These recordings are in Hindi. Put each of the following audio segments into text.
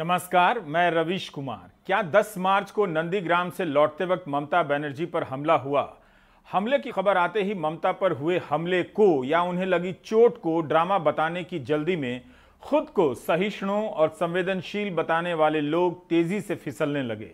नमस्कार, मैं रवीश कुमार। क्या 10 मार्च को नंदीग्राम से लौटते वक्त ममता बनर्जी पर हमला हुआ? हमले की खबर आते ही ममता पर हुए हमले को या उन्हें लगी चोट को ड्रामा बताने की जल्दी में खुद को सहिष्णु और संवेदनशील बताने वाले लोग तेजी से फिसलने लगे।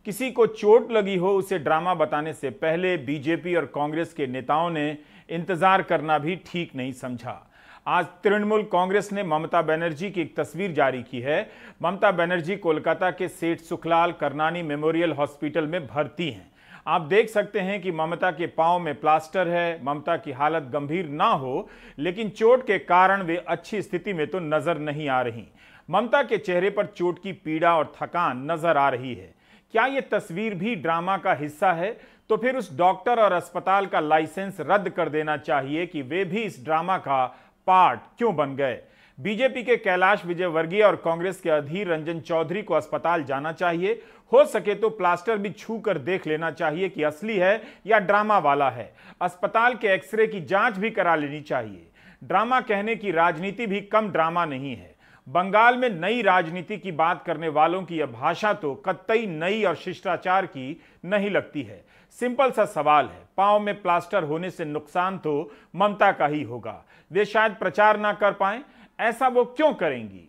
किसी को चोट लगी हो उसे ड्रामा बताने से पहले बीजेपी और कांग्रेस के नेताओं ने इंतजार करना भी ठीक नहीं समझा। आज तृणमूल कांग्रेस ने ममता बनर्जी की एक तस्वीर जारी की है। ममता बनर्जी कोलकाता के सेठ सुखलाल करनानी मेमोरियल हॉस्पिटल में भर्ती हैं। आप देख सकते हैं कि ममता के पांव में प्लास्टर है। ममता की हालत गंभीर ना हो, लेकिन चोट के कारण वे अच्छी स्थिति में तो नजर नहीं आ रही। ममता के चेहरे पर चोट की पीड़ा और थकान नजर आ रही है। क्या ये तस्वीर भी ड्रामा का हिस्सा है? तो फिर उस डॉक्टर और अस्पताल का लाइसेंस रद्द कर देना चाहिए कि वे भी इस ड्रामा का पार्ट क्यों बन गए। बीजेपी के कैलाश विजयवर्गीय और कांग्रेस के अधीर रंजन चौधरी को अस्पताल जाना चाहिए। हो सके तो प्लास्टर भी छू कर देख लेना चाहिए कि असली है या ड्रामा वाला है। अस्पताल के एक्सरे की जांच भी करा लेनी चाहिए। ड्रामा कहने की राजनीति भी कम ड्रामा नहीं है। बंगाल में नई राजनीति की बात करने वालों की यह भाषा तो कतई नई और शिष्टाचार की नहीं लगती है। सिंपल सा सवाल है, पांव में प्लास्टर होने से नुकसान तो ममता का ही होगा। वे शायद प्रचार ना कर पाए, ऐसा वो क्यों करेंगी?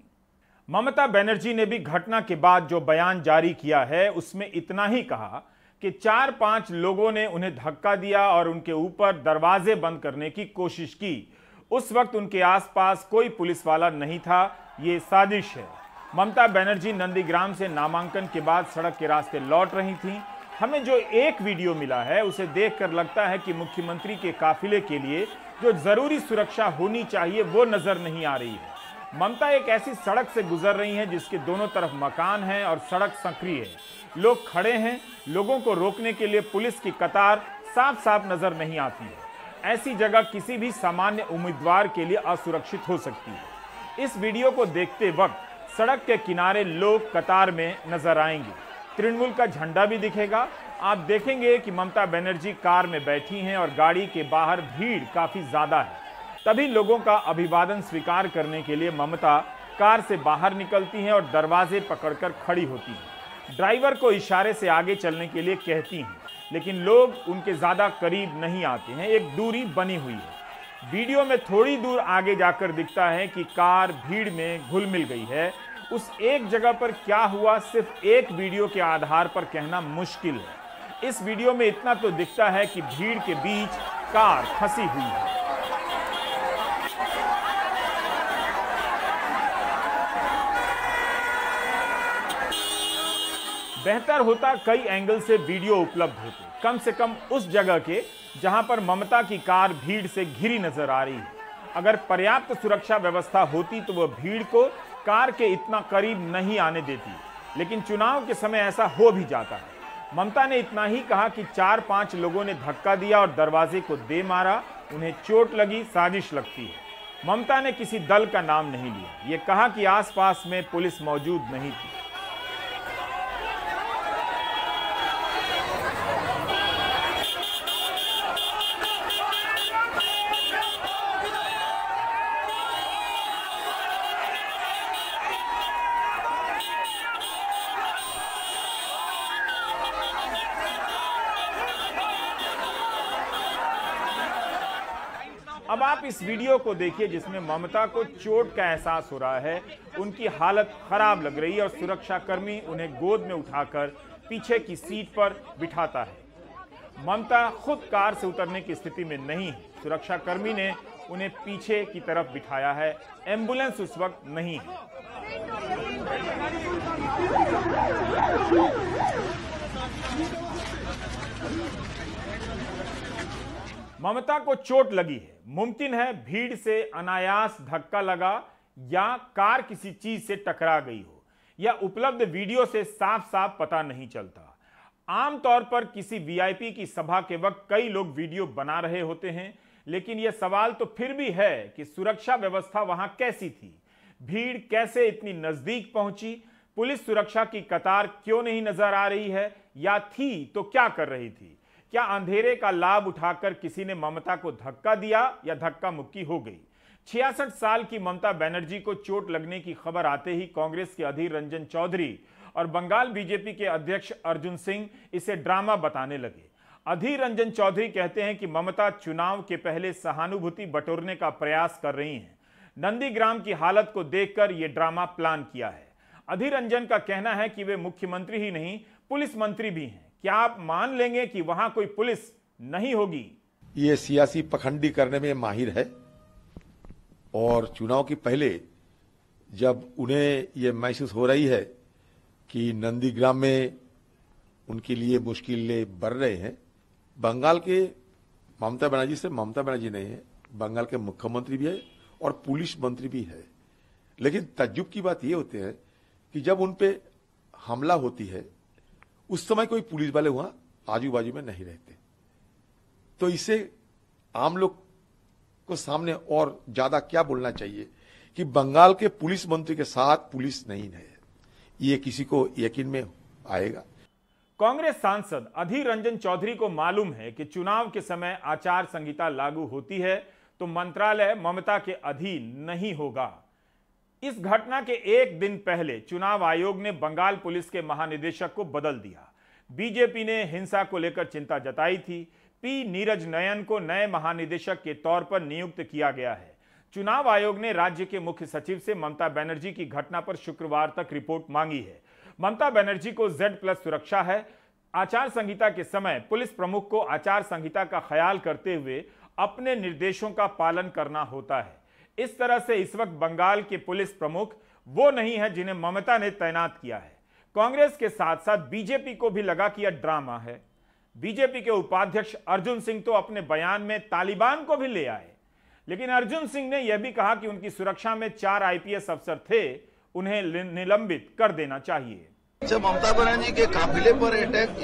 ममता बनर्जी ने भी घटना के बाद जो बयान जारी किया है उसमें इतना ही कहा कि 4-5 लोगों ने उन्हें धक्का दिया और उनके ऊपर दरवाजे बंद करने की कोशिश की। उस वक्त उनके आसपास कोई पुलिस वाला नहीं था, ये साजिश है। ममता बनर्जी नंदीग्राम से नामांकन के बाद सड़क के रास्ते लौट रही थीं। हमें जो एक वीडियो मिला है उसे देखकर लगता है कि मुख्यमंत्री के काफिले के लिए जो जरूरी सुरक्षा होनी चाहिए वो नजर नहीं आ रही है। ममता एक ऐसी सड़क से गुजर रही हैं जिसके दोनों तरफ मकान हैं और सड़क संकरी है। लोग खड़े हैं, लोगों को रोकने के लिए पुलिस की कतार साफ साफ नजर नहीं आती है। ऐसी जगह किसी भी सामान्य उम्मीदवार के लिए असुरक्षित हो सकती है। इस वीडियो को देखते वक्त सड़क के किनारे लोग कतार में नजर आएंगे। तृणमूल का झंडा भी दिखेगा। आप देखेंगे कि ममता बनर्जी कार में बैठी हैं और गाड़ी के बाहर भीड़ काफी ज्यादा है। तभी लोगों का अभिवादन स्वीकार करने के लिए ममता कार से बाहर निकलती हैं और दरवाजे पकड़कर खड़ी होती हैं। ड्राइवर को इशारे से आगे चलने के लिए कहती हैं, लेकिन लोग उनके ज्यादा करीब नहीं आते हैं। एक दूरी बनी हुई है। वीडियो में थोड़ी दूर आगे जाकर दिखता है कि कार भीड़ में घुल मिल गई है। उस एक जगह पर क्या हुआ सिर्फ एक वीडियो के आधार पर कहना मुश्किल है। इस वीडियो में इतना तो दिखता है कि भीड़ के बीच कार फंसी हुई है। बेहतर होता कई एंगल से वीडियो उपलब्ध होते, कम से कम उस जगह के जहां पर ममता की कार भीड़ से घिरी नजर आ रही है। अगर पर्याप्त सुरक्षा व्यवस्था होती तो वह भीड़ को कार के इतना करीब नहीं आने देती, लेकिन चुनाव के समय ऐसा हो भी जाता है। ममता ने इतना ही कहा कि 4-5 लोगों ने धक्का दिया और दरवाजे को दे मारा, उन्हें चोट लगी, साजिश लगती है। ममता ने किसी दल का नाम नहीं लिया। ये कहा कि आसपास में पुलिस मौजूद नहीं थी। अब आप इस वीडियो को देखिए जिसमें ममता को चोट का एहसास हो रहा है। उनकी हालत खराब लग रही है और सुरक्षाकर्मी उन्हें गोद में उठाकर पीछे की सीट पर बिठाता है। ममता खुद कार से उतरने की स्थिति में नहीं है। सुरक्षाकर्मी ने उन्हें पीछे की तरफ बिठाया है। एम्बुलेंस उस वक्त नहीं है। ममता को चोट लगी है। मुमकिन है भीड़ से अनायास धक्का लगा या कार किसी चीज से टकरा गई हो, या उपलब्ध वीडियो से साफ साफ पता नहीं चलता। आमतौर पर किसी वीआईपी की सभा के वक्त कई लोग वीडियो बना रहे होते हैं, लेकिन यह सवाल तो फिर भी है कि सुरक्षा व्यवस्था वहां कैसी थी? भीड़ कैसे इतनी नजदीक पहुंची? पुलिस सुरक्षा की कतार क्यों नहीं नजर आ रही है, या थी तो क्या कर रही थी? क्या अंधेरे का लाभ उठाकर किसी ने ममता को धक्का दिया या धक्का मुक्की हो गई? 66 साल की ममता बनर्जी को चोट लगने की खबर आते ही कांग्रेस के अधीर रंजन चौधरी और बंगाल बीजेपी के अध्यक्ष अर्जुन सिंह इसे ड्रामा बताने लगे। अधीर रंजन चौधरी कहते हैं कि ममता चुनाव के पहले सहानुभूति बटोरने का प्रयास कर रही हैं। नंदीग्राम की हालत को देखकर यह ड्रामा प्लान किया है। अधीर रंजन का कहना है कि वे मुख्यमंत्री ही नहीं, पुलिस मंत्री भी हैं। क्या आप मान लेंगे कि वहां कोई पुलिस नहीं होगी? ये सियासी पखंडी करने में माहिर है और चुनाव के पहले जब उन्हें यह महसूस हो रही है कि नंदीग्राम में उनके लिए मुश्किलें बढ़ रहे हैं, बंगाल के ममता बनर्जी से ममता बनर्जी नहीं है, बंगाल के मुख्यमंत्री भी है और पुलिस मंत्री भी है। लेकिन तज्जुब की बात यह होती है कि जब उन पे हमला होती है उस समय कोई पुलिस वाले वहां आजू बाजू में नहीं रहते। तो इसे आम लोग को सामने और ज्यादा क्या बोलना चाहिए कि बंगाल के पुलिस मंत्री के साथ पुलिस नहीं है, ये किसी को यकीन में आएगा। कांग्रेस सांसद अधीर रंजन चौधरी को मालूम है कि चुनाव के समय आचार संहिता लागू होती है तो मंत्रालय ममता के अधीन नहीं होगा। इस घटना के एक दिन पहले चुनाव आयोग ने बंगाल पुलिस के महानिदेशक को बदल दिया। बीजेपी ने हिंसा को लेकर चिंता जताई थी। पी नीरज नयन को नए महानिदेशक के तौर पर नियुक्त किया गया है। चुनाव आयोग ने राज्य के मुख्य सचिव से ममता बनर्जी की घटना पर शुक्रवार तक रिपोर्ट मांगी है। ममता बनर्जी को Z+ सुरक्षा है। आचार संहिता के समय पुलिस प्रमुख को आचार संहिता का ख्याल करते हुए अपने निर्देशों का पालन करना होता है। इस तरह से इस वक्त बंगाल के पुलिस प्रमुख वो नहीं है जिन्हें ममता ने तैनात किया है। कांग्रेस के साथ साथ बीजेपी को भी लगा कि यह ड्रामा है। बीजेपी के उपाध्यक्ष अर्जुन सिंह तो अपने बयान में तालिबान को भी ले आए, लेकिन अर्जुन सिंह ने यह भी कहा कि उनकी सुरक्षा में 4 IPS अफसर थे, उन्हें निलंबित कर देना चाहिए। जब ममता बनर्जी के काफिले पर अटैक,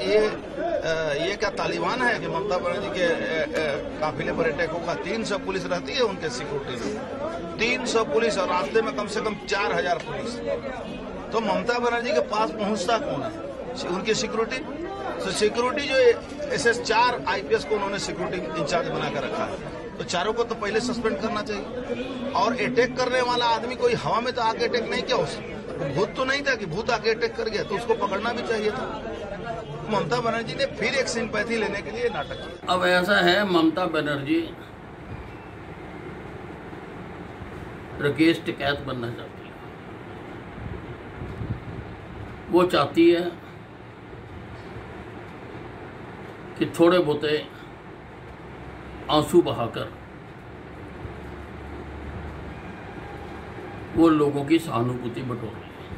ये क्या तालिबान है कि ममता बनर्जी के काफिले पर अटैक होगा? 300 पुलिस रहती है उनके सिक्योरिटी में, 300 पुलिस और रास्ते में कम से कम 4000 पुलिस। तो ममता बनर्जी के पास पहुंचता कौन है? उनकी सिक्योरिटी। तो सिक्योरिटी जो SS 4 IPS को उन्होंने सिक्योरिटी इंचार्ज बनाकर रखा है, तो चारों को तो पहले सस्पेंड करना चाहिए। और अटैक करने वाला आदमी कोई हवा में तो आके अटैक नहीं किया, उसने भूत तो नहीं था कि भूत आके अटैक कर गया, तो उसको पकड़ना भी चाहिए था। ममता बनर्जी ने फिर एक सिंपैथी लेने के लिए नाटक किया। अब ऐसा है, ममता बनर्जी राकेश टिकैत बनना चाहती है। वो चाहती है कि थोड़े बहुते आंसू बहाकर वो लोगों की सहानुभूति बटोर रही है।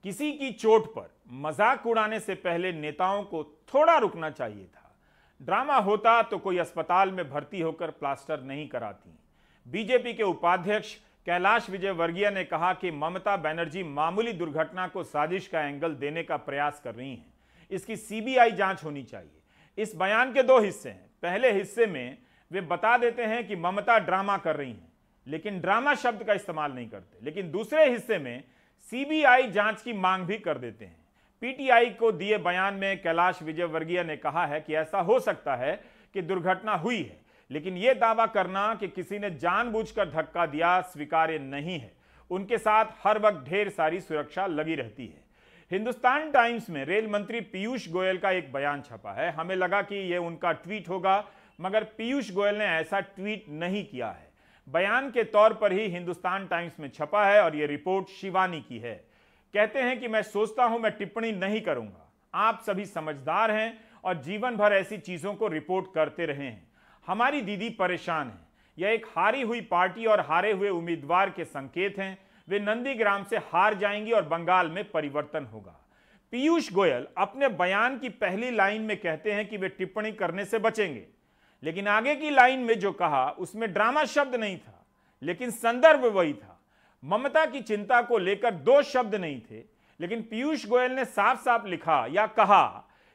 किसी की चोट पर मजाक उड़ाने से पहले नेताओं को थोड़ा रुकना चाहिए था। ड्रामा होता तो कोई अस्पताल में भर्ती होकर प्लास्टर नहीं कराती। बीजेपी के उपाध्यक्ष कैलाश विजयवर्गीय ने कहा कि ममता बनर्जी मामूली दुर्घटना को साजिश का एंगल देने का प्रयास कर रही हैं। इसकी CBI जांच होनी चाहिए। इस बयान के 2 हिस्से हैं। पहले हिस्से में वे बता देते हैं कि ममता ड्रामा कर रही हैं, लेकिन ड्रामा शब्द का इस्तेमाल नहीं करते। लेकिन दूसरे हिस्से में CBI जांच की मांग भी कर देते हैं। PTI को दिए बयान में कैलाश विजयवर्गीय ने कहा है कि ऐसा हो सकता है कि दुर्घटना हुई है, लेकिन यह दावा करना कि किसी ने जानबूझकर धक्का दिया स्वीकार्य नहीं है। उनके साथ हर वक्त ढेर सारी सुरक्षा लगी रहती है। हिंदुस्तान टाइम्स में रेल मंत्री पीयूष गोयल का एक बयान छपा है। हमें लगा कि यह उनका ट्वीट होगा, मगर पीयूष गोयल ने ऐसा ट्वीट नहीं किया है। बयान के तौर पर ही हिंदुस्तान टाइम्स में छपा है और यह रिपोर्ट शिवानी की है। कहते हैं कि मैं सोचता हूं मैं टिप्पणी नहीं करूंगा। आप सभी समझदार हैं और जीवन भर ऐसी चीजों को रिपोर्ट करते रहे हैं। हमारी दीदी परेशान है। यह एक हारी हुई पार्टी और हारे हुए उम्मीदवार के संकेत हैं। वे नंदीग्राम से हार जाएंगी और बंगाल में परिवर्तन होगा। पीयूष गोयल अपने बयान की पहली लाइन में कहते हैं कि वे टिप्पणी करने से बचेंगे, लेकिन आगे की लाइन में जो कहा उसमें ड्रामा शब्द नहीं था, लेकिन संदर्भ वही था। ममता की चिंता को लेकर 2 शब्द नहीं थे, लेकिन पीयूष गोयल ने साफ साफ लिखा या कहा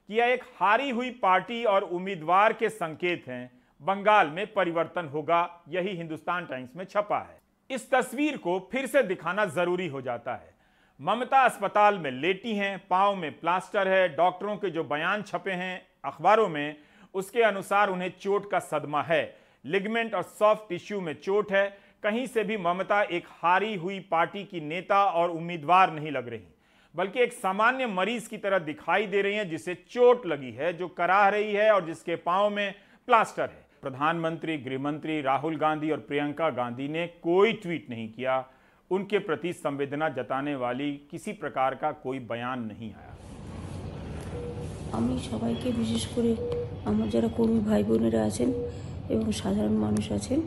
कि यह एक हारी हुई पार्टी और उम्मीदवार के संकेत हैं, बंगाल में परिवर्तन होगा। यही हिंदुस्तान टाइम्स में छपा है। इस तस्वीर को फिर से दिखाना जरूरी हो जाता है। ममता अस्पताल में लेटी हैं, पांव में प्लास्टर है। डॉक्टरों के जो बयान छपे हैं अखबारों में, उसके अनुसार उन्हें चोट का सदमा है। लिगमेंट और सॉफ्ट टिश्यू में चोट है। कहीं से भी ममता एक हारी हुई पार्टी की नेता और उम्मीदवार नहीं लग रही, बल्कि एक सामान्य मरीज की तरह दिखाई दे रही हैं जिसे चोट लगी है, जो कराह रही है और जिसके पांव में प्लास्टर है। प्रधानमंत्री, गृहमंत्री राहुल गांधी और प्रियंका गांधी ने कोई ट्वीट नहीं किया, उनके प्रति संवेदना जताने वाली किसी प्रकार का कोई बयान नहीं आया। আমি সবাইকে বিশেষ করে আমার যারা কর্মী ভাই বোনেরা আছেন এবং সাধারণ মানুষ আছেন,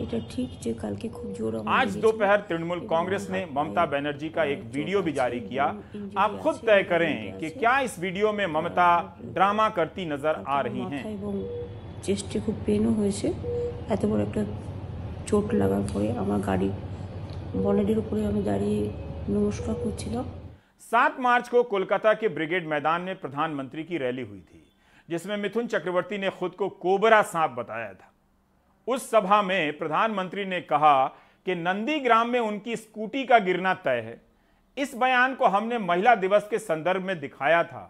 এটা ঠিক যে কালকে খুব জোর आज दोपहर तृणमूल कांग्रेस ने ममता बनर्जी का एक वीडियो भी जारी किया। आप खुद तय करें कि क्या इस वीडियो में ममता ड्रामा करती नजर आ रही हैं। এবং চেস্টে খুব পেনও হয়েছে। এত বড় একটা চোট লাগার পরে আমার গাড়ি বনেটের উপরে আমি দাঁড়িয়ে নমস্কার করছিলাম। 7 मार्च को कोलकाता के ब्रिगेड मैदान में प्रधानमंत्री की रैली हुई थी, जिसमें मिथुन चक्रवर्ती ने खुद को कोबरा सांप बताया था। उस सभा में प्रधानमंत्री ने कहा कि नंदीग्राम में उनकी स्कूटी का गिरना तय है। इस बयान को हमने महिला दिवस के संदर्भ में दिखाया था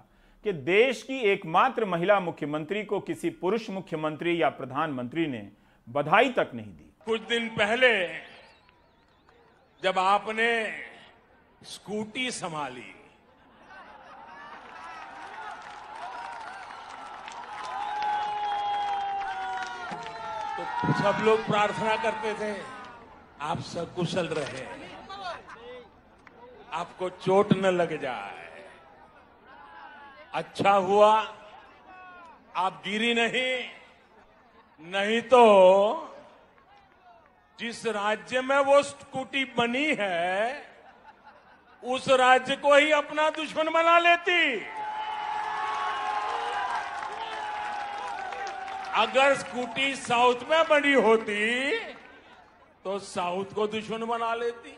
कि देश की एकमात्र महिला मुख्यमंत्री को किसी पुरुष मुख्यमंत्री या प्रधानमंत्री ने बधाई तक नहीं दी। कुछ दिन पहले जब आपने स्कूटी संभाली, तो सब लोग प्रार्थना करते थे आप सकुशल रहे, आपको चोट न लग जाए। अच्छा हुआ आप गिरी नहीं तो जिस राज्य में वो स्कूटी बनी है उस राज्य को ही अपना दुश्मन बना लेती। अगर स्कूटी साउथ में बनी होती तो साउथ को दुश्मन बना लेती,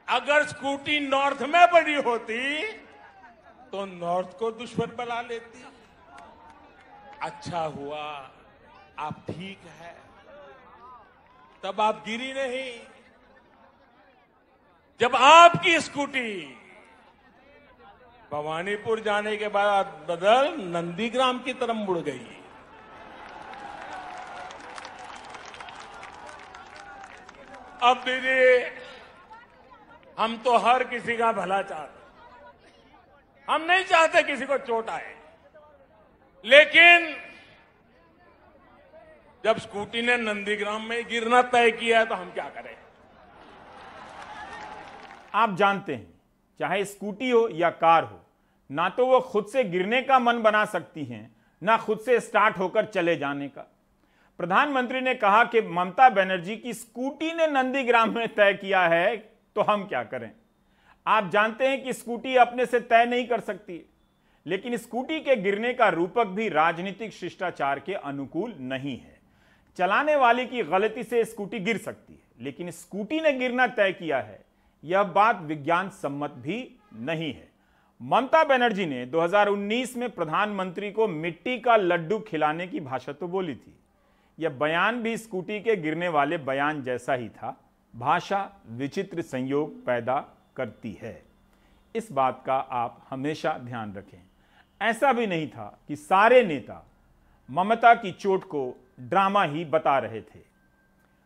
अगर स्कूटी नॉर्थ में बनी होती तो नॉर्थ को दुश्मन बना लेती। अच्छा हुआ आप ठीक है, तब आप गिरी नहीं। जब आपकी स्कूटी भवानीपुर जाने के बाद बदल नंदीग्राम की तरफ मुड़ गई, अब दीदी हम तो हर किसी का भला चाहते, हम नहीं चाहते किसी को चोट आए, लेकिन जब स्कूटी ने नंदीग्राम में गिरना तय किया है तो हम क्या करें। आप जानते हैं, चाहे स्कूटी हो या कार हो, ना तो वो खुद से गिरने का मन बना सकती हैं, ना खुद से स्टार्ट होकर चले जाने का। प्रधानमंत्री ने कहा कि ममता बनर्जी की स्कूटी ने नंदीग्राम में तय किया है, तो हम क्या करें। आप जानते हैं कि स्कूटी अपने से तय नहीं कर सकती, लेकिन स्कूटी के गिरने का रूपक भी राजनीतिक शिष्टाचार के अनुकूल नहीं है। चलाने वाले की गलती से स्कूटी गिर सकती है, लेकिन स्कूटी ने गिरना तय किया है, यह बात विज्ञान सम्मत भी नहीं है। ममता बनर्जी ने 2019 में प्रधानमंत्री को मिट्टी का लड्डू खिलाने की भाषा तो बोली थी। यह बयान भी स्कूटी के गिरने वाले बयान जैसा ही था। भाषा विचित्र संयोग पैदा करती है, इस बात का आप हमेशा ध्यान रखें। ऐसा भी नहीं था कि सारे नेता ममता की चोट को ड्रामा ही बता रहे थे।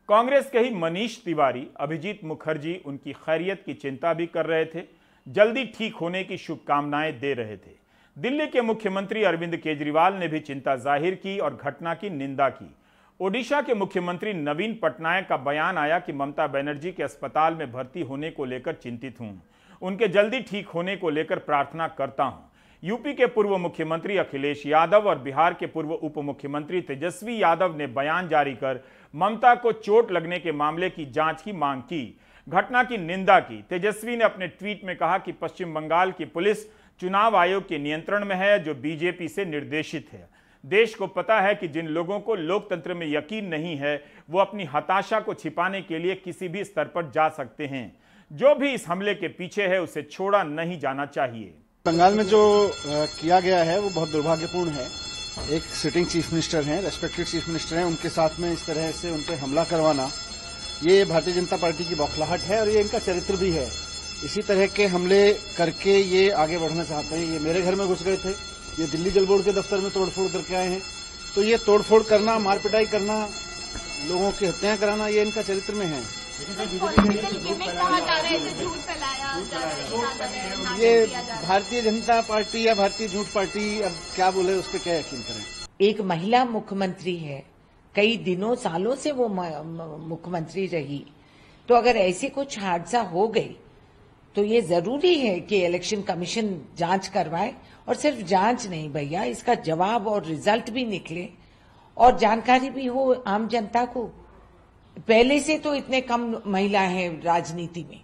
कांग्रेस के ही मनीष तिवारी, अभिजीत मुखर्जी उनकी खैरियत की चिंता भी कर रहे थे, जल्दी ठीक होने की शुभकामनाएं दे रहे थे। दिल्ली के मुख्यमंत्री अरविंद केजरीवाल ने भी चिंता जाहिर की और घटना की निंदा की। ओडिशा के मुख्यमंत्री नवीन पटनायक का बयान आया कि ममता बनर्जी के अस्पताल में भर्ती होने को लेकर चिंतित हूं, उनके जल्दी ठीक होने को लेकर प्रार्थना करता हूं। यूपी के पूर्व मुख्यमंत्री अखिलेश यादव और बिहार के पूर्व उप मुख्यमंत्री तेजस्वी यादव ने बयान जारी कर ममता को चोट लगने के मामले की जांच की मांग की, घटना की निंदा की। तेजस्वी ने अपने ट्वीट में कहा कि पश्चिम बंगाल की पुलिस चुनाव आयोग के नियंत्रण में है, जो बीजेपी से निर्देशित है। देश को पता है कि जिन लोगों को लोकतंत्र में यकीन नहीं है, वो अपनी हताशा को छिपाने के लिए किसी भी स्तर पर जा सकते हैं। जो भी इस हमले के पीछे है, उसे छोड़ा नहीं जाना चाहिए। बंगाल में जो किया गया है वो बहुत दुर्भाग्यपूर्ण है। एक सिटिंग चीफ मिनिस्टर हैं, रेस्पेक्टेड चीफ मिनिस्टर हैं, उनके साथ में इस तरह से उन पर हमला करवाना, ये भारतीय जनता पार्टी की बौखलाहट है और ये इनका चरित्र भी है। इसी तरह के हमले करके ये आगे बढ़ना चाहते हैं। ये मेरे घर में घुस गए थे, ये दिल्ली जल बोर्ड के दफ्तर में तोड़फोड़ करके आए हैं। तो ये तोड़फोड़ करना, मार पिटाई करना लोगों की हत्याएं कराना, ये इनका चरित्र में है। ये भारतीय जनता पार्टी या भारतीय झूठ पार्टी, अब क्या बोले उस पर क्या यकीन करें। एक महिला मुख्यमंत्री है, कई दिनों सालों से वो मुख्यमंत्री रही, तो अगर ऐसी कुछ हादसा हो गई तो ये जरूरी है कि इलेक्शन कमीशन जांच करवाए, और सिर्फ जांच नहीं भैया, इसका जवाब और रिजल्ट भी निकले और जानकारी भी हो आम जनता को। पहले से तो इतने कम महिला हैं राजनीति में,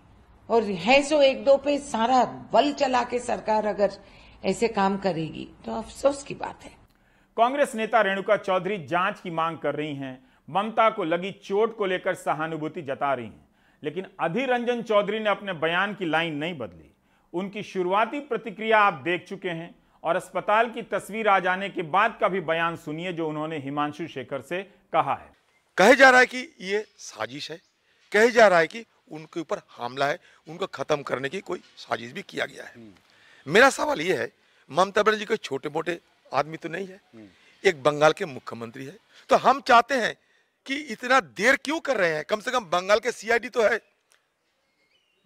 और है सो एक दो पे सारा बल चला के सरकार अगर ऐसे काम करेगी तो अफसोस की बात है। कांग्रेस नेता रेणुका चौधरी जांच की मांग कर रही हैं, ममता को लगी चोट को लेकर सहानुभूति जता रही हैं, लेकिन अधीर रंजन चौधरी ने अपने बयान की लाइन नहीं बदली। उनकी शुरुआती प्रतिक्रिया आप देख चुके हैं, और अस्पताल की तस्वीर आ जाने के बाद का भी बयान सुनिए जो उन्होंने हिमांशु शेखर से कहा है। कहे जा रहा है कि ये साजिश है, कहे जा रहा है कि उनके ऊपर हमला है, उनको खत्म करने की कोई साजिश भी किया गया है। मेरा सवाल ये है, ममता बनर्जी कोई छोटे मोटे आदमी तो नहीं है, एक बंगाल के मुख्यमंत्री है, तो हम चाहते हैं कि इतना देर क्यों कर रहे हैं। कम से कम बंगाल के सीआईडी तो है,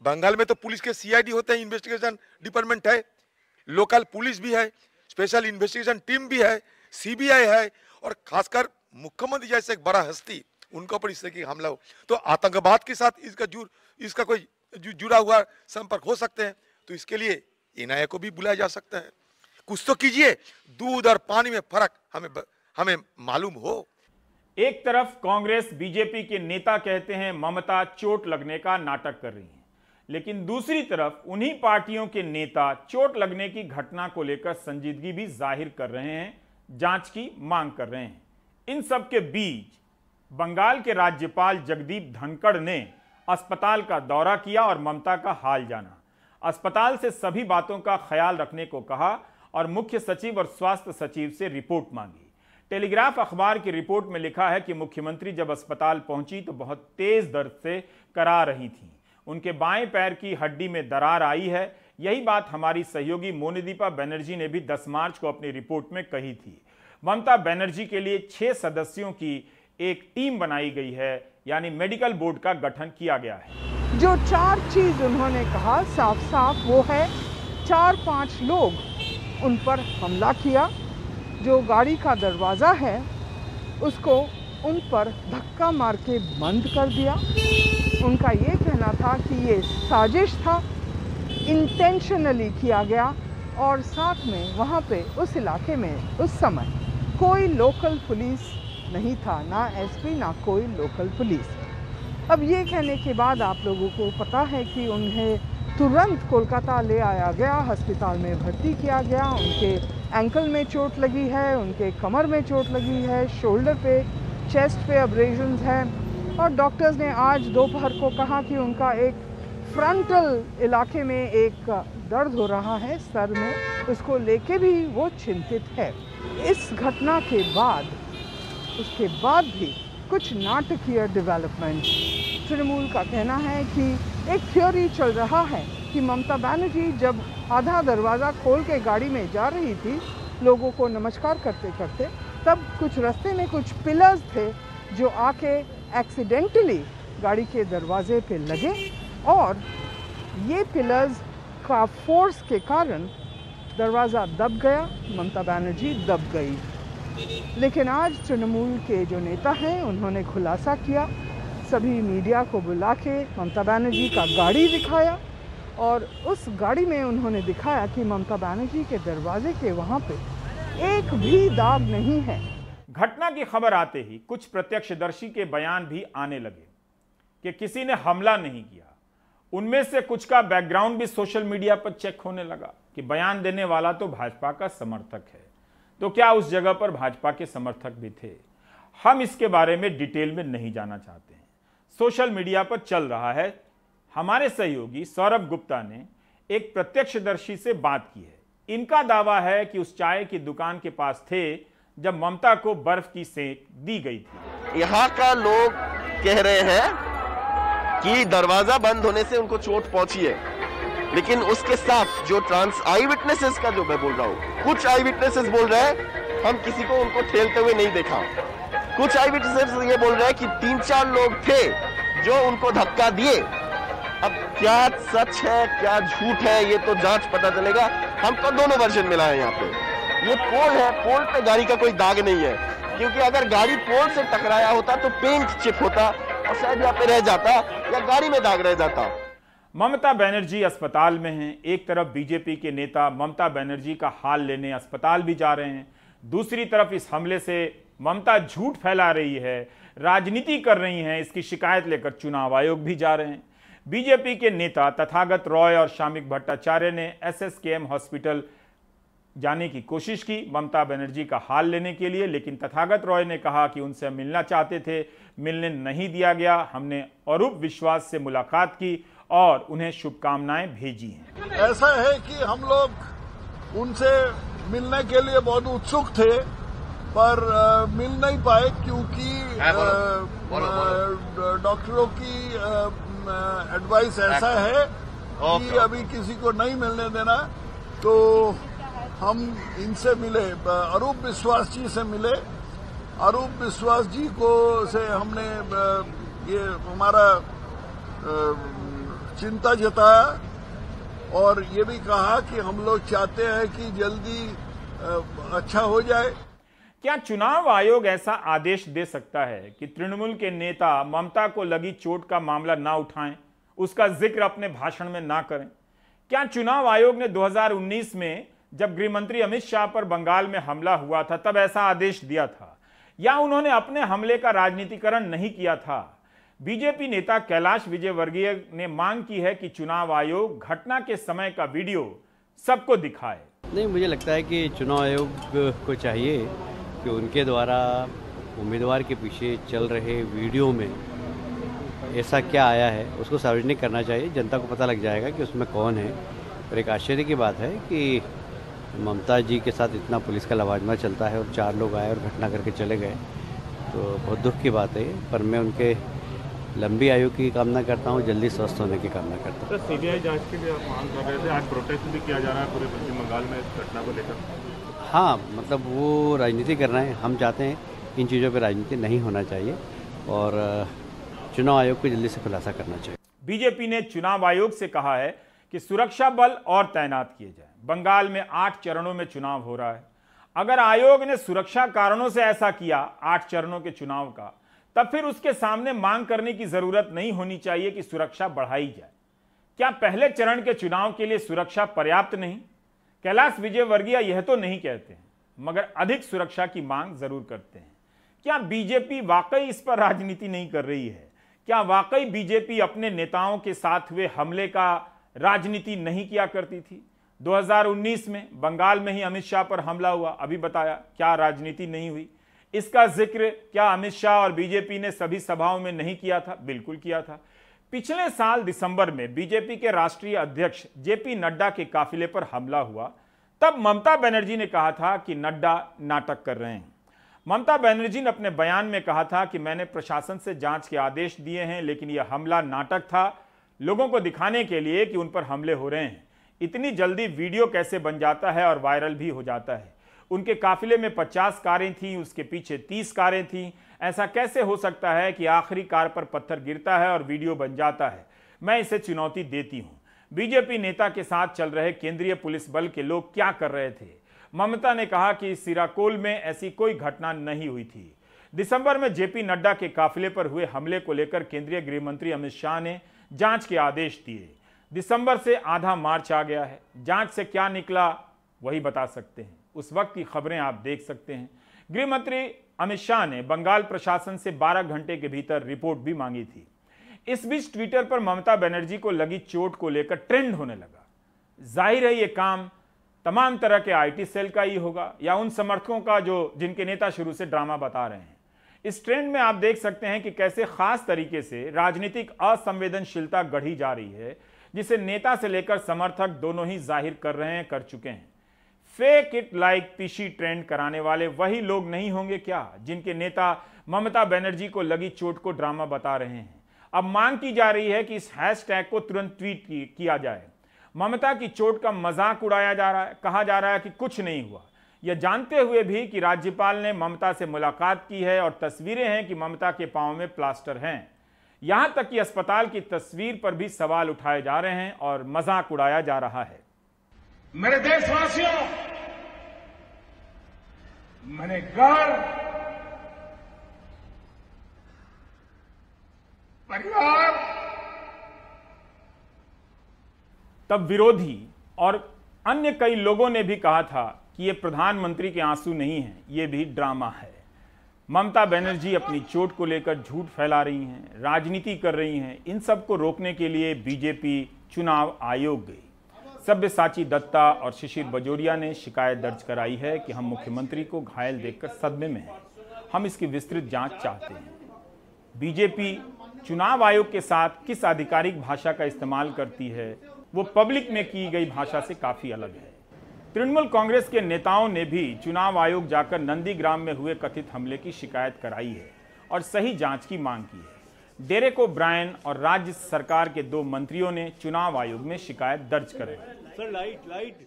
बंगाल में तो पुलिस के सीआईडी होते हैं, इन्वेस्टिगेशन डिपार्टमेंट है, लोकल पुलिस भी है, स्पेशल इन्वेस्टिगेशन टीम भी है, सीबीआई है, और खासकर मुख्यमंत्री जैसे एक बड़ा हस्ती, उनके ऊपर इस तरह की हमला हो तो आतंकवाद के साथ इसका कोई जुड़ा हुआ संपर्क हो सकते हैं, तो इसके लिए एनआईए को भी बुलाया जा सकता है। कुछ तो कीजिए, दूध और पानी में फर्क हमें मालूम हो। एक तरफ कांग्रेस बीजेपी के नेता कहते हैं ममता चोट लगने का नाटक कर रही हैं, लेकिन दूसरी तरफ उन्हीं पार्टियों के नेता चोट लगने की घटना को लेकर संजीदगी भी जाहिर कर रहे हैं, जांच की मांग कर रहे हैं। इन सब के बीच बंगाल के राज्यपाल जगदीप धनखड़ ने अस्पताल का दौरा किया और ममता का हाल जाना। अस्पताल से सभी बातों का ख्याल रखने को कहा और मुख्य सचिव और स्वास्थ्य सचिव से रिपोर्ट मांगी। टेलीग्राफ अखबार की रिपोर्ट में लिखा है कि मुख्यमंत्री जब अस्पताल पहुंची तो बहुत तेज दर्द से करा रही थीं। उनके बाएं पैर की हड्डी में दरार आई है। यही बात हमारी सहयोगी मोनिदीपा बनर्जी ने भी 10 मार्च को अपनी रिपोर्ट में कही थी। ममता बनर्जी के लिए 6 सदस्यों की एक टीम बनाई गई है, यानी मेडिकल बोर्ड का गठन किया गया है। जो 4 चीज उन्होंने कहा साफ साफ वो है, 4-5 लोग उन पर हमला किया, जो गाड़ी का दरवाज़ा है उसको उन पर धक्का मार के बंद कर दिया। उनका ये कहना था कि ये साजिश था, इंटेंशनली किया गया, और साथ में वहाँ पे उस इलाके में उस समय कोई लोकल पुलिस नहीं था, ना एसपी ना कोई लोकल पुलिस। अब ये कहने के बाद आप लोगों को पता है कि उन्हें तुरंत कोलकाता ले आया गया, अस्पताल में भर्ती किया गया। उनके एंकल में चोट लगी है, उनके कमर में चोट लगी है, शोल्डर पे, चेस्ट पे अब्रेजन्स हैं, और डॉक्टर्स ने आज दोपहर को कहा कि उनका एक फ्रंटल इलाके में एक दर्द हो रहा है सर में, उसको लेके भी वो चिंतित है। इस घटना के बाद, उसके बाद भी कुछ नाटकीय डेवलपमेंट। तृणमूल का कहना है कि एक थ्योरी चल रहा है कि ममता बनर्जी जब आधा दरवाज़ा खोल के गाड़ी में जा रही थी लोगों को नमस्कार करते करते, तब कुछ रास्ते में कुछ पिलर्स थे जो आके एक्सीडेंटली गाड़ी के दरवाजे पे लगे, और ये पिलर्स का फोर्स के कारण दरवाज़ा दब गया, ममता बनर्जी दब गई। लेकिन आज तृणमूल के जो नेता हैं उन्होंने खुलासा किया, सभी मीडिया को बुला के ममता बनर्जी का गाड़ी दिखाया, और उस गाड़ी में उन्होंने दिखाया कि ममता बनर्जी के दरवाजे के वहाँ पे एक भी दाग नहीं है। घटना की खबर आते ही कुछ प्रत्यक्षदर्शी के बयान भी आने लगे कि किसी ने हमला नहीं किया। उनमें से कुछ का बैकग्राउंड भी सोशल मीडिया पर चेक होने लगा कि बयान देने वाला तो भाजपा का समर्थक है, तो क्या उस जगह पर भाजपा के समर्थक भी थे? हम इसके बारे में डिटेल में नहीं जाना चाहते हैं। सोशल मीडिया पर चल रहा है। हमारे सहयोगी सौरभ गुप्ता ने एक प्रत्यक्षदर्शी से बात की है। इनका दावा है कि उस चाय की दुकान के पास थे जब ममता को बर्फ की सेंक दी गई थी। यहाँ का लोग कह रहे हैं कि दरवाजा बंद होने से उनको चोट पहुंची है, लेकिन उसके साथ जो आई विटनेसेस का जो मैं बोल रहा हूँ, कुछ आई विटनेसेस बोल रहे हैं हम किसी को उनको ठेलते हुए नहीं देखा, कुछ आई विटनेसेस ये बोल रहे हैं कि 3-4 लोग थे जो उनको धक्का दिए। अब क्या सच है क्या झूठ है ये तो जांच पता चलेगा। हमको दोनों वर्जन मिला है यहाँ पे। ये पोल है, पोल पे गाड़ी का कोई दाग नहीं है, क्योंकि अगर गाड़ी पोल से टकराया होता तो पेंट चिप होता और शायद यहाँ पे रह जाता या गाड़ी में दाग रह जाता। ममता बनर्जी अस्पताल में हैं। एक तरफ बीजेपी के नेता ममता बनर्जी का हाल लेने अस्पताल भी जा रहे हैं, दूसरी तरफ इस हमले से ममता झूठ फैला रही है, राजनीति कर रही हैं, इसकी शिकायत लेकर चुनाव आयोग भी जा रहे हैं। बीजेपी के नेता तथागत रॉय और शामिक भट्टाचार्य ने एसएसकेएम हॉस्पिटल जाने की कोशिश की ममता बनर्जी का हाल लेने के लिए, लेकिन तथागत रॉय ने कहा कि उनसे मिलना चाहते थे, मिलने नहीं दिया गया। हमने अरूप विश्वास से मुलाकात की और उन्हें शुभकामनाएं भेजी हैं। ऐसा है कि हम लोग उनसे मिलने के लिए बहुत उत्सुक थे, पर मिल नहीं पाए क्योंकि डॉक्टरों की एडवाइस ऐसा है कि अभी किसी को नहीं मिलने देना। तो हम इनसे मिले, अरूप विश्वास जी से मिले। अरूप विश्वास जी को से हमने ये हमारा चिंता जताया और ये भी कहा कि हम लोग चाहते हैं कि जल्दी अच्छा हो जाए। क्या चुनाव आयोग ऐसा आदेश दे सकता है कि तृणमूल के नेता ममता को लगी चोट का मामला ना उठाएं, उसका जिक्र अपने भाषण में ना करें? क्या चुनाव आयोग ने 2019 में जब गृह मंत्री अमित शाह पर बंगाल में हमला हुआ था तब ऐसा आदेश दिया था, या उन्होंने अपने हमले का राजनीतिकरण नहीं किया था? बीजेपी नेता कैलाश विजयवर्गीय ने मांग की है कि चुनाव आयोग घटना के समय का वीडियो सबको दिखाए। नहीं, मुझे लगता है कि चुनाव आयोग को चाहिए कि उनके द्वारा उम्मीदवार के पीछे चल रहे वीडियो में ऐसा क्या आया है उसको सार्वजनिक करना चाहिए। जनता को पता लग जाएगा कि उसमें कौन है। और एक आश्चर्य की बात है कि ममता जी के साथ इतना पुलिस का लवाजमा चलता है और 4 लोग आए और घटना करके चले गए, तो बहुत दुख की बात है। पर मैं उनके लंबी आयु की कामना करता हूँ, जल्दी स्वस्थ होने की कामना करता हूँ। तो सीबीआई जांच के लिए आप मांग कर रहे थे, आज प्रोटेस्ट भी किया जा रहा है पूरे पश्चिम बंगाल में इस घटना को लेकर। हाँ, मतलब वो राजनीति कर रहे हैं। हम चाहते हैं इन चीज़ों पर राजनीति नहीं होना चाहिए और चुनाव आयोग को जल्दी से खुलासा करना चाहिए। बीजेपी ने चुनाव आयोग से कहा है कि सुरक्षा बल और तैनात किए जाए। बंगाल में 8 चरणों में चुनाव हो रहा है। अगर आयोग ने सुरक्षा कारणों से ऐसा किया 8 चरणों के चुनाव का, तब फिर उसके सामने मांग करने की जरूरत नहीं होनी चाहिए कि सुरक्षा बढ़ाई जाए। क्या पहले चरण के चुनाव के लिए सुरक्षा पर्याप्त नहीं? कैलाश विजयवर्गीय यह तो नहीं कहते हैं, मगर अधिक सुरक्षा की मांग जरूर करते हैं। क्या बीजेपी वाकई इस पर राजनीति नहीं कर रही है? क्या वाकई बीजेपी अपने नेताओं के साथ हुए हमले का राजनीति नहीं किया करती थी? 2019 में बंगाल में ही अमित शाह पर हमला हुआ, अभी बताया, क्या राजनीति नहीं हुई? इसका जिक्र क्या अमित शाह और बीजेपी ने सभी सभाओं में नहीं किया था? बिल्कुल किया था। पिछले साल दिसंबर में बीजेपी के राष्ट्रीय अध्यक्ष जेपी नड्डा के काफिले पर हमला हुआ, तब ममता बनर्जी ने कहा था कि नड्डा नाटक कर रहे हैं। ममता बनर्जी ने अपने बयान में कहा था कि मैंने प्रशासन से जांच के आदेश दिए हैं, लेकिन यह हमला नाटक था, लोगों को दिखाने के लिए कि उन पर हमले हो रहे हैं। इतनी जल्दी वीडियो कैसे बन जाता है और वायरल भी हो जाता है? उनके काफिले में 50 कारें थीं, उसके पीछे 30 कारें थीं। ऐसा कैसे हो सकता है कि आखिरी कार पर पत्थर गिरता है और वीडियो बन जाता है? मैं इसे चुनौती देती हूं। बीजेपी नेता के साथ चल रहे केंद्रीय पुलिस बल के लोग क्या कर रहे थे? ममता ने कहा कि सिराकोल में ऐसी कोई घटना नहीं हुई थी। दिसंबर में जेपी नड्डा के काफिले पर हुए हमले को लेकर केंद्रीय गृह मंत्री अमित शाह ने जांच के आदेश दिए। दिसंबर से आधा मार्च आ गया है। जांच से क्या निकला वही बता सकते हैं। उस वक्त की खबरें आप देख सकते हैं। गृह मंत्री अमित शाह ने बंगाल प्रशासन से 12 घंटे के भीतर रिपोर्ट भी मांगी थी। इस बीच ट्विटर पर ममता बनर्जी को लगी चोट को लेकर ट्रेंड होने लगा। जाहिर है ये काम तमाम तरह के आईटी सेल का ही होगा या उन समर्थकों का जिनके नेता शुरू से ड्रामा बता रहे हैं। इस ट्रेंड में आप देख सकते हैं कि कैसे खास तरीके से राजनीतिक असंवेदनशीलता गढ़ी जा रही है, जिसे नेता से लेकर समर्थक दोनों ही जाहिर कर रहे हैं, कर चुके हैं। Fake it like PC trend कराने वाले वही लोग नहीं होंगे क्या जिनके नेता ममता बनर्जी को लगी चोट को ड्रामा बता रहे हैं? अब मांग की जा रही है कि इस हैशटैग को तुरंत ट्वीट किया जाए। ममता की चोट का मजाक उड़ाया जा रहा है, कहा जा रहा है कि कुछ नहीं हुआ। यह जानते हुए भी कि राज्यपाल ने ममता से मुलाकात की है और तस्वीरें हैं कि ममता के पांव में प्लास्टर हैं। यहां तक कि अस्पताल की तस्वीर पर भी सवाल उठाए जा रहे हैं और मजाक उड़ाया जा रहा है। मेरे देशवासियों, मैंने घर, परिवार, तब विरोधी और अन्य कई लोगों ने भी कहा था कि ये प्रधानमंत्री के आंसू नहीं हैं, ये भी ड्रामा है। ममता बनर्जी अपनी चोट को लेकर झूठ फैला रही हैं, राजनीति कर रही हैं। इन सब को रोकने के लिए बीजेपी चुनाव आयोग गई। सब्यसाची दत्ता और शिशिर बजोरिया ने शिकायत दर्ज कराई है कि हम मुख्यमंत्री को घायल देखकर सदमे में हैं, हम इसकी विस्तृत जांच चाहते हैं। बीजेपी चुनाव आयोग के साथ किस आधिकारिक भाषा का इस्तेमाल करती है, वो पब्लिक में की गई भाषा से काफी अलग है। तृणमूल कांग्रेस के नेताओं ने भी चुनाव आयोग जाकर नंदीग्राम में हुए कथित हमले की शिकायत कराई है और सही जांच की मांग की है। डेरेक ओब्रायन और राज्य सरकार के 2 मंत्रियों ने चुनाव आयोग में शिकायत दर्ज कराई। Sir, light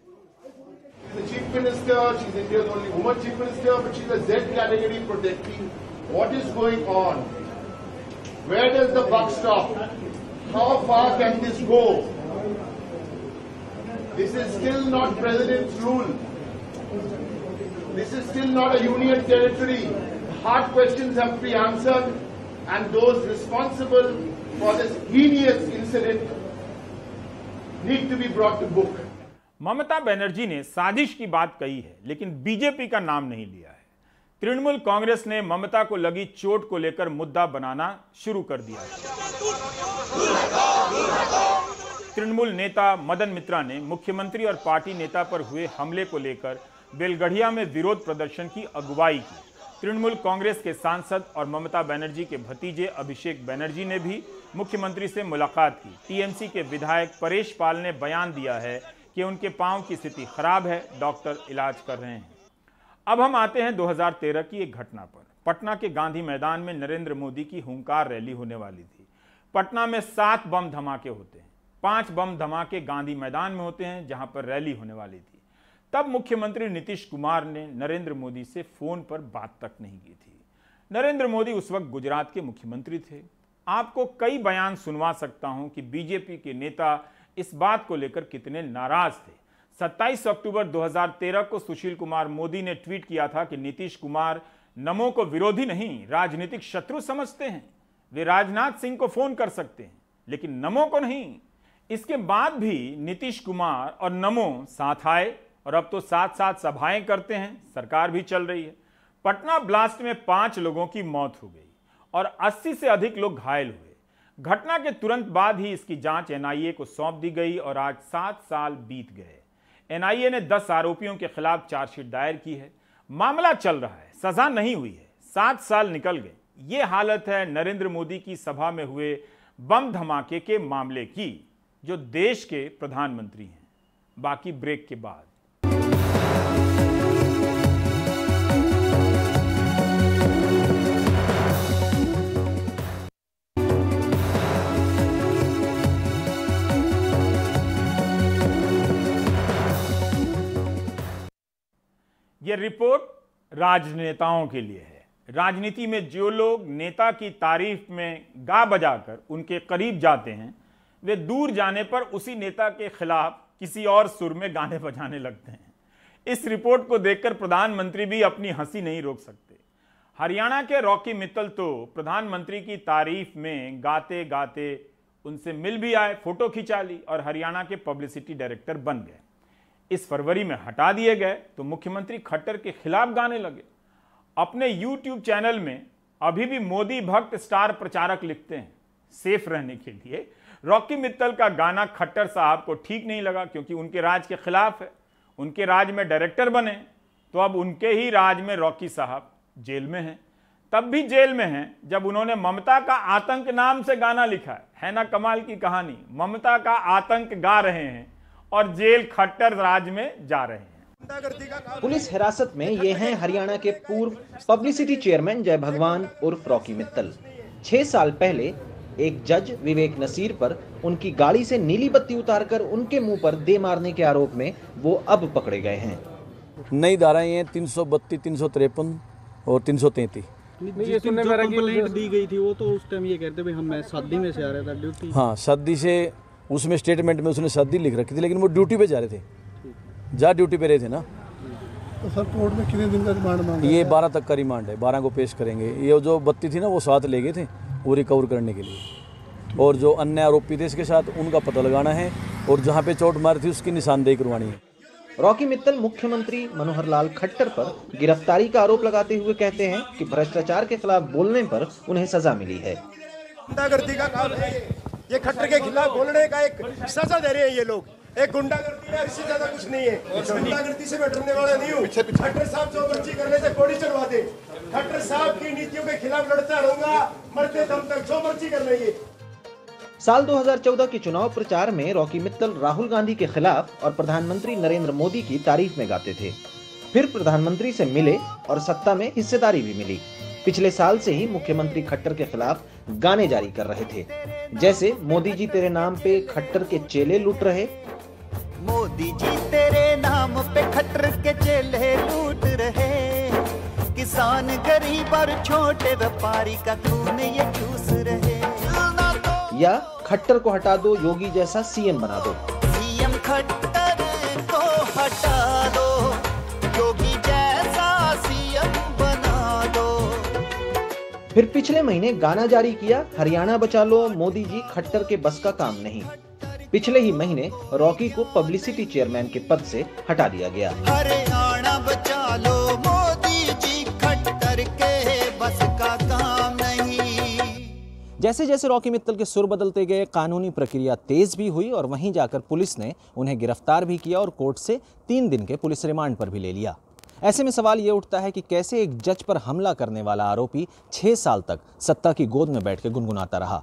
The chief minister, she's India's only woman chief minister, but she's a Z category protecting. What is going on? Where does the buck stop? How far can this go? This is still not president's rule. This is still not a union territory. Hard questions have to be answered, and those responsible for this heinous incident need to be brought to book. Mamata Banerjee ने साजिश की बात कही है, लेकिन बीजेपी का नाम नहीं लिया है। तृणमूल कांग्रेस ने ममता को लगी चोट को लेकर मुद्दा बनाना शुरू कर दिया। तृणमूल नेता मदन मित्रा ने मुख्यमंत्री और पार्टी नेता पर हुए हमले को लेकर बेलगढ़िया में विरोध प्रदर्शन की अगुवाई की। तृणमूल कांग्रेस के सांसद और ममता बनर्जी के भतीजे अभिषेक बनर्जी ने भी मुख्यमंत्री से मुलाकात की। टीएमसी के विधायक परेश पाल ने बयान दिया है कि उनके पांव की स्थिति खराब है, डॉक्टर इलाज कर रहे हैं। अब हम आते हैं 2013 की एक घटना पर। पटना के गांधी मैदान में नरेंद्र मोदी की हुंकार रैली होने वाली थी। पटना में 7 बम धमाके होते हैं, 5 बम धमाके गांधी मैदान में होते हैं जहां पर रैली होने वाली थी। तब मुख्यमंत्री नीतीश कुमार ने नरेंद्र मोदी से फोन पर बात तक नहीं की थी। नरेंद्र मोदी उस वक्त गुजरात के मुख्यमंत्री थे। आपको कई बयान सुनवा सकता हूं कि बीजेपी के नेता इस बात को लेकर कितने नाराज थे। 27 अक्टूबर 2013 को सुशील कुमार मोदी ने ट्वीट किया था कि नीतीश कुमार नमो को विरोधी नहीं, राजनीतिक शत्रु समझते हैं। वे राजनाथ सिंह को फोन कर सकते हैं, लेकिन नमो को नहीं। इसके बाद भी नीतीश कुमार और नमो साथ आए और अब तो साथ साथ सभाएं करते हैं, सरकार भी चल रही है। पटना ब्लास्ट में 5 लोगों की मौत हो गई और 80 से अधिक लोग घायल हुए। घटना के तुरंत बाद ही इसकी जांच एनआईए को सौंप दी गई और आज 7 साल बीत गए। एनआईए ने 10 आरोपियों के खिलाफ चार्जशीट दायर की है। मामला चल रहा है, सजा नहीं हुई है, 7 साल निकल गए। ये हालत है नरेंद्र मोदी की सभा में हुए बम धमाके के मामले की, जो देश के प्रधानमंत्री हैं। बाकी ब्रेक के बाद। यह रिपोर्ट राजनेताओं के लिए है। राजनीति में जो लोग नेता की तारीफ में गा बजाकर उनके करीब जाते हैं, वे दूर जाने पर उसी नेता के खिलाफ किसी और सुर में गाने बजाने लगते हैं। इस रिपोर्ट को देखकर प्रधानमंत्री भी अपनी हंसी नहीं रोक सकते। हरियाणा के रॉकी मित्तल तो प्रधानमंत्री की तारीफ में गाते गाते उनसे मिल भी आए, फोटो खिंचा ली और हरियाणा के पब्लिसिटी डायरेक्टर बन गए। इस फरवरी में हटा दिए गए तो मुख्यमंत्री खट्टर के खिलाफ गाने लगे। अपने YouTube चैनल में अभी भी मोदी भक्त स्टार प्रचारक लिखते हैं। सेफ रहने के लिए रॉकी मित्तल का गाना खट्टर साहब को ठीक नहीं लगा, क्योंकि उनके राज के खिलाफ है। उनके राज में डायरेक्टर बने तो अब उनके ही राज में रॉकी साहब जेल में हैं। तब भी जेल में हैं जब उन्होंने ममता का आतंक नाम से गाना लिखा है ना कमाल की कहानी। ममता का आतंक गा रहे हैं और जेल खट्टर राज में जा रहे हैं। पुलिस हिरासत में ये हैं हरियाणा के पूर्व पब्लिसिटी चेयरमैन जय भगवान उर्फ रॉकी मित्तल। 6 साल पहले एक जज विवेक नसीर पर उनकी गाड़ी से नीली बत्ती उतारकर उनके मुंह पर दे मारने के आरोप में वो अब पकड़े गए हैं। नई धाराएं हैं 332, 353 और 333। ये सुनने में कंप्लेंट दी गई थी वो तो उस टाइम ये कहते भाई मैं शादी में से आ रहा था ड्यूटी। हाँ, शादी से उसमें स्टेटमेंट में उसने शादी लिख रखी थी, लेकिन वो ड्यूटी पे जा रहे थे, जहाँ ड्यूटी पे रहे थे ना। तो सर कोर्ट में कितने दिन का रिमांड मांगा? ये 12 तक का रिमांड है, 12 को पेश करेंगे। ये जो 32 थी ना वो साथ ले गए थे वो रिकवर करने के लिए, और जो अन्य आरोपी थे इसके साथ उनका पता लगाना है, और जहाँ पे चोट मारी थी उसकी निशानदेही करवानी है। रॉकी मित्तल मुख्यमंत्री मनोहर लाल खट्टर पर गिरफ्तारी का आरोप लगाते हुए कहते हैं कि भ्रष्टाचार के खिलाफ बोलने पर उन्हें सजा मिली है। गुंडागर्दी का काम है ये, खट्टर के खिलाफ बोलने का एक सजा दे रहे हैं ये लोग। एक गुंडागर्दी है, इससे ज्यादा कुछ नहीं है। गुंडागर्दी से मैं डरने वाला नहीं हूँ। खट्टर साहब जो मर्जी करने से गोली चलवा दे, खट्टर साहब की नीतियों के खिलाफ लड़ता रहूंगा मरते दम तक, जो मर्जी कर लेंगे। साल 2014 के चुनाव प्रचार में रॉकी मित्तल राहुल गांधी के खिलाफ और प्रधानमंत्री नरेंद्र मोदी की तारीफ में गाते थे। फिर प्रधानमंत्री से मिले और सत्ता में हिस्सेदारी भी मिली। पिछले साल से ही मुख्यमंत्री खट्टर के खिलाफ गाने जारी कर रहे थे, जैसे मोदी जी तेरे नाम पे खट्टर के चेले लूट रहे, मोदी जी तेरे नाम पे खट्टर के चेले लूट रहे, किसान गरीब और छोटे व्यापारी का खून ये चूस रहे, या खट्टर को हटा दो योगी जैसा सीएम बना दो, सीएम खट्टर को हटा दो योगी जैसा सीएम बना दो। फिर पिछले महीने गाना जारी किया, हरियाणा बचा लो मोदी जी खट्टर के बस का काम नहीं। पिछले ही महीने रॉकी को पब्लिसिटी चेयरमैन के पद से हटा दिया गया। हरियाणा बचा लो मोदी जी खट्टर के बस का काम नहीं। जैसे जैसे रॉकी मित्तल के सुर बदलते गए, कानूनी प्रक्रिया तेज भी हुई और वहीं जाकर पुलिस ने उन्हें गिरफ्तार भी किया और कोर्ट से 3 दिन के पुलिस रिमांड पर भी ले लिया। ऐसे में सवाल ये उठता है कि कैसे एक जज पर हमला करने वाला आरोपी 6 साल तक सत्ता की गोद में बैठ के गुनगुनाता रहा।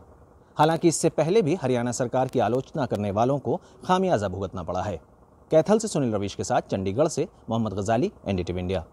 हालांकि इससे पहले भी हरियाणा सरकार की आलोचना करने वालों को खामियाजा भुगतना पड़ा है। कैथल से सुनील रवीश के साथ चंडीगढ़ से मोहम्मद गजाली, NDTV इंडिया।